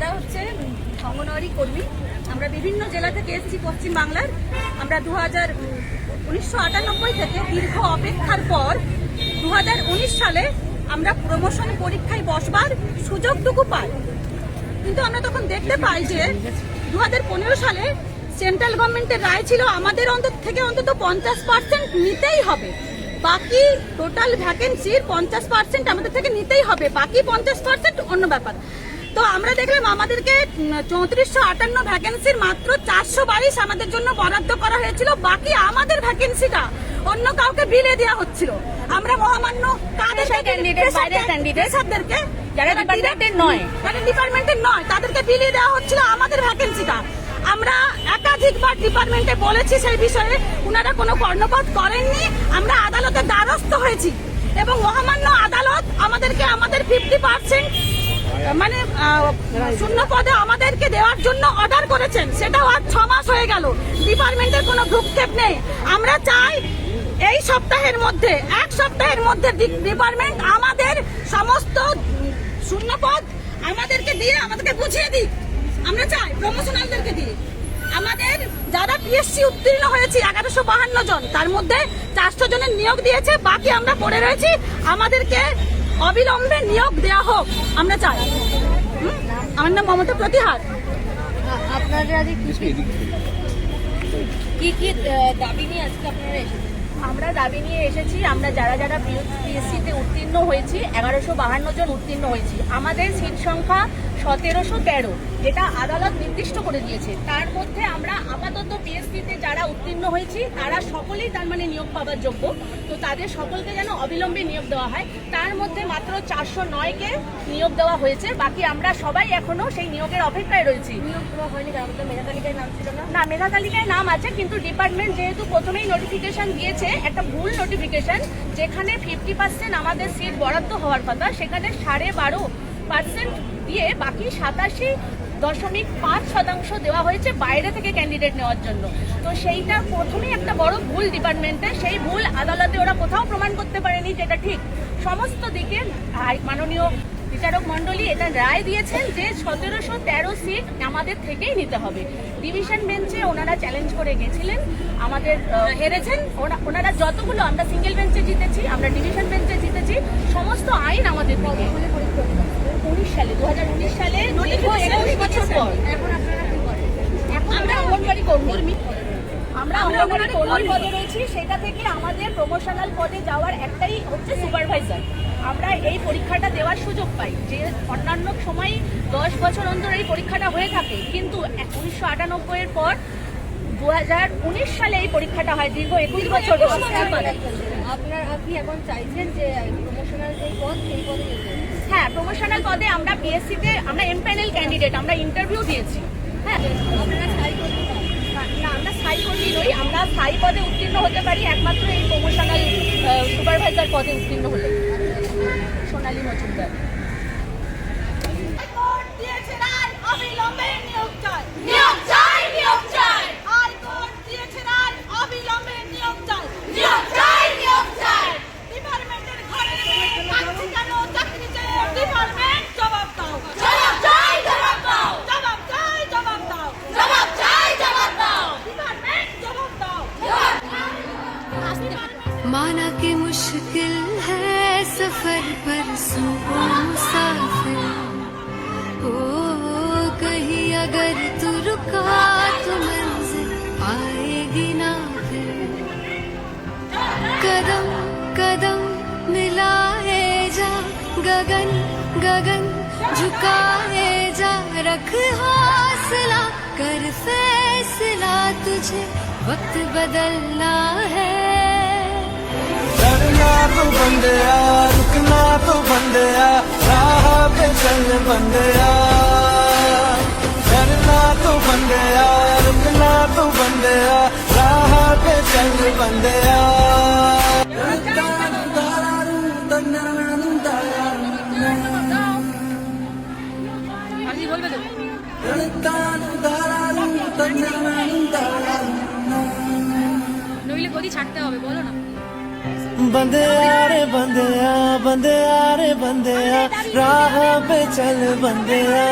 আমরা হচ্ছে অঙ্গনওয়াড়ি কর্মী। আমরা বিভিন্ন জেলা থেকে এসেছি পশ্চিমবাংলার। আমরা 1998 থেকে দীর্ঘ অপেক্ষার পর 2019 সালে আমরা প্রমোশন পরীক্ষায় বসবার সুযোগটুকু পাই। কিন্তু আমরা তখন দেখতে পাই যে 2015 সালে সেন্ট্রাল গভর্নমেন্টের রায় ছিল আমাদের অন্তত 50% নিতেই হবে। বাকি টোটাল ভ্যাকেন্সির 50% আমাদের থেকে নিতেই হবে, বাকি 50% অন্য ব্যাপার। তো আমরা দেখলাম আমাদেরকে 3458 ভ্যাকেন্সির মাত্র 422 আমাদের জন্য বরাদ্দ করা হয়েছিল। বাকি আমাদের ভ্যাকেন্সিটা অন্য কাউকে বিলে দেওয়া হচ্ছিল। আমরা মহামান্য কাদের ক্যান্ডিডেটদেরকে যারা ডিপার্টমেন্টের নয় তাদেরকে বিলে দেওয়া হচ্ছিল আমাদের ভ্যাকেন্সিটা। আমরা একাধিকবার ডিপার্টমেন্টে বলেছি সেই বিষয়ে, ওনারা কোনো কর্ণপাত করেননি। আমরা আদালতের দ্বারস্থ হয়েছি এবং মহামান্য আদালত আমাদেরকে আমাদের 50% মানে শূন্য পদে আমাদেরকে দেওয়ার জন্য অর্ডার করেছেন। সেটাও আজ 6 মাস হয়ে গেল, ডিপার্টমেন্টের কোনো ভ্রুক্ষেপ নেই। আমরা চাই এই সপ্তাহের মধ্যে, এক সপ্তাহের মধ্যে ডিপার্টমেন্ট আমাদের সমস্ত শূন্য পদ আমাদেরকে দিয়ে আমাদেরকে বুঝিয়ে দিক। আমরা চাই প্রমোশনালদেরকে দিয়ে আমাদের যারা পিএসসি উত্তীর্ণ হয়েছে 1152 জন, তার মধ্যে 400 জনের নিয়োগ দিয়েছে, বাকি আমরা পড়ে রয়েছি। আমাদেরকে অবিলম্বে নিয়োগ দেওয়া হোক আমরা চাই। আমার নাম মমতা প্রতিহার। আপনারা কি কি দাবি নিয়ে আজকে আপনারা এসেছেন? আমরা দাবি নিয়ে এসেছি, আমরা যারা পিএসসিতে উত্তীর্ণ হয়েছি 1152 জন উত্তীর্ণ হয়েছি। আমাদের সিট সংখ্যা 1713, যেটা আদালত নির্দিষ্ট করে দিয়েছে। তার মধ্যে আমরা আপাতত পিএসসিতে যারা উত্তীর্ণ হয়েছি তারা সকলেই তার মানে নিয়োগ পাওয়ার যোগ্য। তো তাদের সকলকে যেন অবিলম্বে নিয়োগ দেওয়া হয়। তার মধ্যে মাত্র 409কে নিয়োগ দেওয়া হয়েছে, বাকি আমরা সবাই এখনো সেই নিয়োগের অপেক্ষায় রয়েছি। নিয়োগ দেওয়া হয়নি, তার মধ্যে মেধা তালিকায় নাম ছিল না? না, মেধা তালিকায় নাম আছে, কিন্তু ডিপার্টমেন্ট যেহেতু প্রথমেই নোটিফিকেশন দিয়েছে, একটা ভুল নোটিফিকেশন, যেখানে 50% আমাদের সিট বরাদ্দ হওয়ার কথা, সেখানে 12.5% দিয়ে বাকি 87.5% দেওয়া হয়েছে বাইরে থেকে ক্যান্ডিডেট নেওয়ার জন্য। তো সেইটা প্রথমেই একটা বড় ভুল ডিপার্টমেন্টে। সেই ভুল আদালতে ওরা কোথাও প্রমাণ করতে পারেনি যেটা ঠিক। সমস্ত দিকে মাননীয় বিচারক মন্ডলী এটা রায় দিয়েছেন যে 1713 সিট আমাদের থেকেই নিতে হবে। ডিভিশন বেঞ্চে ওনারা চ্যালেঞ্জ করে গেছিলেন, আমাদের হেরেছেন। ওনারা যতগুলো, আমরা সিঙ্গেল বেঞ্চে জিতেছি, আমরা ডিভিশন বেঞ্চে জিতেছি, সমস্ত আইন আমাদের দিকে। 2019 সালে 21 বছর পর। এখন আপনারা কি করেন? এখন আমরা অঙ্গনওয়াড়ি কর্মী, আমরা অঙ্গনওয়াড়ি কর্মী পদে রয়েছি। সেটা থেকে আমাদের প্রমোশনাল পদে যাওয়ার একটাই হচ্ছে সুপারভাইজার। আমরা এই পরীক্ষাটা দেওয়ার সুযোগ পাই, যে অন্যান্য সময় 10 বছর অন্তর এই পরীক্ষাটা হয়ে থাকে, কিন্তু 1998 পর 2019 সালে এই পরীক্ষাটা হয়, দীর্ঘ 21 বছর। আপনারা কি এখন চাইছেন যে প্রমোশনাল যে পদ সেই পদে যেতে? হ্যাঁ, প্রমোশনাল পদে আমরা পিএসসিতে আমরা এমপ্যানেল ক্যান্ডিডেট, আমরা ইন্টারভিউ দিয়েছি। হ্যাঁ, আপনারা স্থায়ী কর্মী? না, আমরা স্থায়ী কর্মী নই। আমরা স্থায়ী পদে উত্তীর্ণ হতে পারি একমাত্র এই প্রমোশনাল সুপারভাইজার পদে উত্তীর্ণ হলে। সোনালী মজুমদার। माना कि मुश्किल है सफर पर मुसाफिर ओ कहीं अगर तू रुका तो मंजिल आएगी ना फिर कदम कदम मिलाए जा गगन गगन झुकाए जा रख हौसला कर फैसला तुझे वक्त बदलना है डरना तो बंदया रुकना तो बंदया राह पे चल बंदया डरना तो बंदया रुकना तो बंदया राह पे चल बंदया নইলে গদি ছাড়তে হবে, বলো না। बंदया रे बंदया बंदया रे बंदया राह पे चल बंदया।